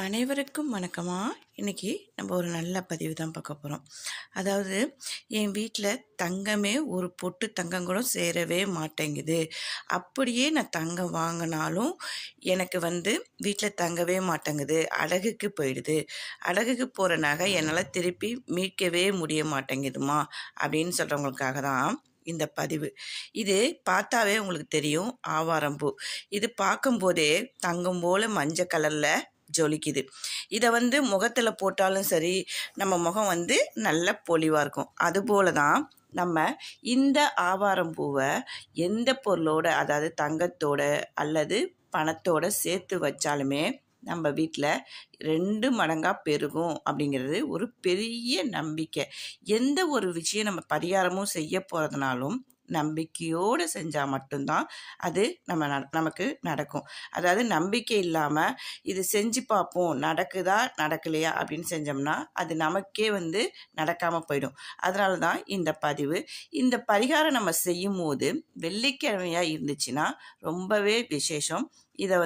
அனைவருக்கும் வணக்கமா. இன்னைக்கு நம்ம ஒரு நல்ல பதிவு தான் பார்க்க போகிறோம். அதாவது என் வீட்டில் தங்கமே ஒரு பொட்டு தங்கம் கூட சேரவே மாட்டேங்குது. அப்படியே நான் தங்கம் வாங்கினாலும் எனக்கு வீட்டில் தங்கவே மாட்டேங்குது, அடகுக்கு போயிடுது. அடகுக்கு போகிற நகை என்னால் திருப்பி மீட்கவே முடிய மாட்டேங்குதுமா அப்படின்னு சொல்கிறவங்களுக்காக தான் இந்த பதிவு. இது பார்த்தாவே உங்களுக்கு தெரியும், ஆவாரம்பூ. இது பார்க்கும்போதே தங்கம் போல் மஞ்சள் கலரில் ஜொலிக்குது. இதை முகத்தில் போட்டாலும் சரி, நம்ம முகம் நல்ல பொலிவாக இருக்கும். அதுபோல தான் நம்ம இந்த ஆவாரம்பூவை எந்த பொருளோட, அதாவது தங்கத்தோட அல்லது பணத்தோட சேர்த்து வச்சாலுமே நம்ம வீட்டில் 2 மடங்காக பெருகும் அப்படிங்கிறது ஒரு பெரிய நம்பிக்கை. எந்த ஒரு விஷயம் நம்ம பரிகாரமும் செய்ய போகிறதுனாலும் நம்பிக்கையோடு செஞ்சால் மட்டும்தான் அது நமக்கு நடக்கும். அதாவது நம்பிக்கை இல்லாமல் இது செஞ்சு பார்ப்போம், நடக்குதா நடக்கலையா அப்படின்னு செஞ்சோம்னா அது நமக்கே நடக்காமல் போயிடும். அதனால தான் இந்த பதிவு. இந்த பரிகாரம் நம்ம செய்யும் போது வெள்ளிக்கிழமையாக இருந்துச்சுன்னா ரொம்பவே விசேஷம். இதை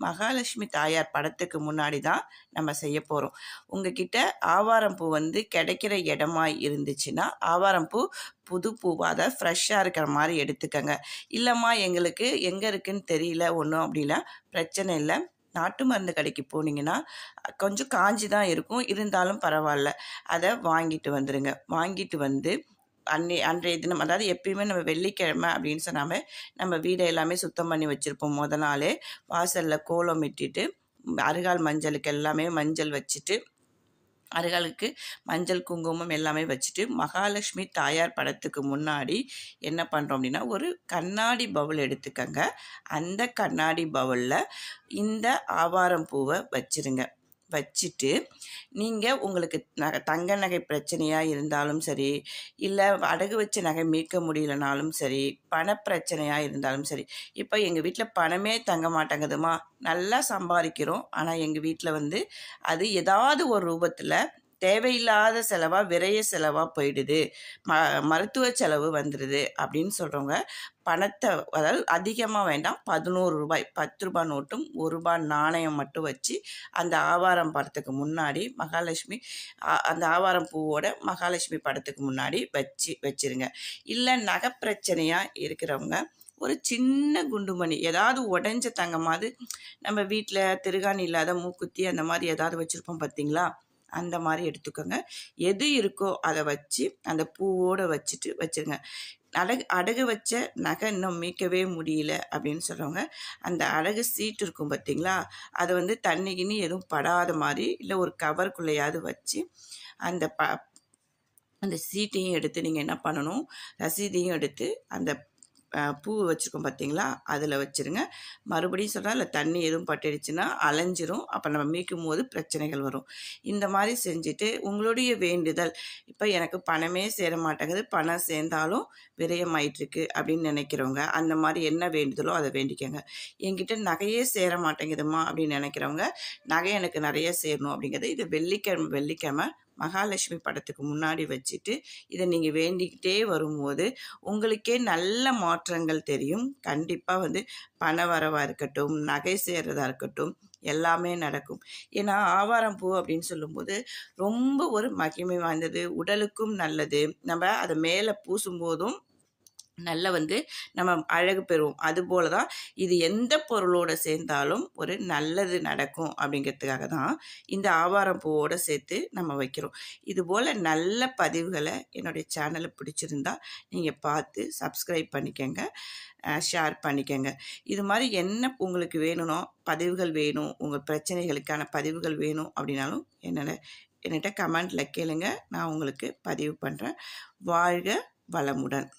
மகாலட்சுமி தாயார் படத்துக்கு முன்னாடி தான் நம்ம செய்ய போகிறோம். உங்ககிட்ட ஆவாரம்பூ கிடைக்கிற இடமா இருந்துச்சுன்னா ஆவாரம்பூ புது பூவாக, அதை ஃப்ரெஷ்ஷாக இருக்கிற மாதிரி எடுத்துக்கங்க. இல்லைம்மா எங்களுக்கு எங்கே இருக்குதுன்னு தெரியல ஒன்றும் அப்படின்னா பிரச்சனை இல்லை. நாட்டு மருந்து கடைக்கு போனீங்கன்னா கொஞ்சம் காஞ்சி தான் இருக்கும், இருந்தாலும் பரவாயில்ல, அதை வாங்கிட்டு வந்துடுங்க. வாங்கிட்டு அன்றைய தினம், அதாவது எப்பயுமே நம்ம வெள்ளிக்கிழமை அப்படின்னு சொன்னாமல் நம்ம வீடை எல்லாமே சுத்தம் பண்ணி வச்சுருப்போம். நாளே வாசலில் கோலம் இட்டுட்டு அருகால் மஞ்சளுக்கு எல்லாமே மஞ்சள் வச்சுட்டு, அருகாலுக்கு மஞ்சள் குங்குமம் எல்லாமே வச்சுட்டு மகாலட்சுமி தாயார் படத்துக்கு முன்னாடி என்ன பண்ணுறோம் அப்படின்னா ஒரு கண்ணாடி பவுல் எடுத்துக்கங்க. அந்த கண்ணாடி பவுலில் இந்த ஆவாரம் பூவை வச்சுருங்க. வச்சுட்டு நீங்கள் உங்களுக்கு தங்க நகை பிரச்சனையாக இருந்தாலும் சரி, இல்லை அடகு வச்ச நகை மீட்க முடியலனாலும் சரி, பணப்பிரச்சனையாக இருந்தாலும் சரி. இப்போ எங்கள் வீட்டில் பணமே தங்க மாட்டேங்குதுமா, நல்லா சம்பாதிக்கிறோம், ஆனால் எங்கள் வீட்டில் அது ஏதாவது ஒரு ரூபத்தில் தேவையில்லாத செலவாக, விரைய செலவாக போயிடுது, மருத்துவ செலவு வந்துடுது அப்படின்னு சொல்கிறவங்க பணத்தை, அதாவது அதிகமாக வேண்டாம், 11 ரூபாய் 10 ரூபாய் நோட்டும் 1 ரூபாய் நாணயம் மட்டும் வச்சு அந்த ஆவாரம் படத்துக்கு முன்னாடி மகாலட்சுமி, அந்த ஆவாரம் பூவோட மகாலட்சுமி படத்துக்கு முன்னாடி வச்சிருங்க. இல்லை நகை பிரச்சனையாக இருக்கிறவங்க ஒரு சின்ன குண்டுமணி, ஏதாவது உடஞ்ச தங்கமாவது, நம்ம வீட்டில் திருகாணி இல்லாத மூக்குத்தி அந்த மாதிரி ஏதாவது வச்சுருப்போம் பார்த்தீங்களா, அந்த மாதிரி எடுத்துக்கோங்க. எது இருக்கோ அதை வச்சு அந்த பூவோடு வச்சுருங்க. அடகு வச்ச நகை இன்னும் மீட்கவே முடியல அப்படின்னு சொல்கிறவங்க அந்த அடகு சீட்டு இருக்கும் பார்த்தீங்களா, அதை தண்ணி கிண்ணி எதுவும் படாத மாதிரி இல்லை ஒரு கவருக்குள்ளையாவது வச்சு அந்த சீட்டையும் எடுத்து நீங்கள் என்ன பண்ணணும், ரசீதையும் எடுத்து அந்த பூ வச்சுருக்கோம் பார்த்தீங்களா, அதில் வச்சுருங்க. மறுபடியும் சொல்கிறேன், இல்லை தண்ணி எதுவும் பட்டுடுச்சுன்னா அலைஞ்சிரும், அப்போ நம்ம மீட்கும் போது பிரச்சனைகள் வரும். இந்த மாதிரி செஞ்சுட்டு உங்களுடைய வேண்டுதல், இப்போ எனக்கு பணமே சேர மாட்டேங்குது, பணம் சேர்ந்தாலும் விரயமாயிட்டுருக்கு அப்படின்னு நினைக்கிறவங்க அந்த மாதிரி என்ன வேண்டுதலோ அதை வேண்டிக்கோங்க. என்கிட்ட நகையே சேர மாட்டேங்குதுமா அப்படின்னு நினைக்கிறவங்க நகை எனக்கு நிறைய சேரணும் அப்படிங்கிறது, இது வெள்ளிக்கிழமை மகாலட்சுமி படத்துக்கு முன்னாடி வச்சுட்டு இதை நீங்கள் வேண்டிக்கிட்டே வரும்போது உங்களுக்கே நல்ல மாற்றங்கள் தெரியும். கண்டிப்பாக பண வரவாக இருக்கட்டும், நகை சேர்றதா இருக்கட்டும், எல்லாமே நடக்கும். ஏன்னா ஆவாரம் பூ அப்படின்னு சொல்லும்போது ரொம்ப ஒரு மகிமை வாய்ந்தது, உடலுக்கும் நல்லது. நம்ம அதை மேலே பூசும்போதும் நல்ல நம்ம அழகு பெறுவோம். அதுபோல தான் இது எந்த பொருளோடு சேர்ந்தாலும் ஒரு நல்லது நடக்கும் அப்படிங்கிறதுக்காக தான் இந்த ஆவாரம் பூவோடு சேர்த்து நம்ம வைக்கிறோம். இதுபோல் நல்ல பதிவுகளை என்னுடைய சேனலை பிடிச்சிருந்தா நீங்கள் பார்த்து சப்ஸ்கிரைப் பண்ணிக்கங்க, ஷேர் பண்ணிக்கங்க. இது மாதிரி என்ன உங்களுக்கு வேணும்னோ பதிவுகள் வேணும், உங்கள் பிரச்சனைகளுக்கான பதிவுகள் வேணும் அப்படின்னாலும் என்கிட்ட கமெண்டில் கேளுங்க, நான் உங்களுக்கு பதிவு பண்ணுறேன். வாழ்க வளமுடன்.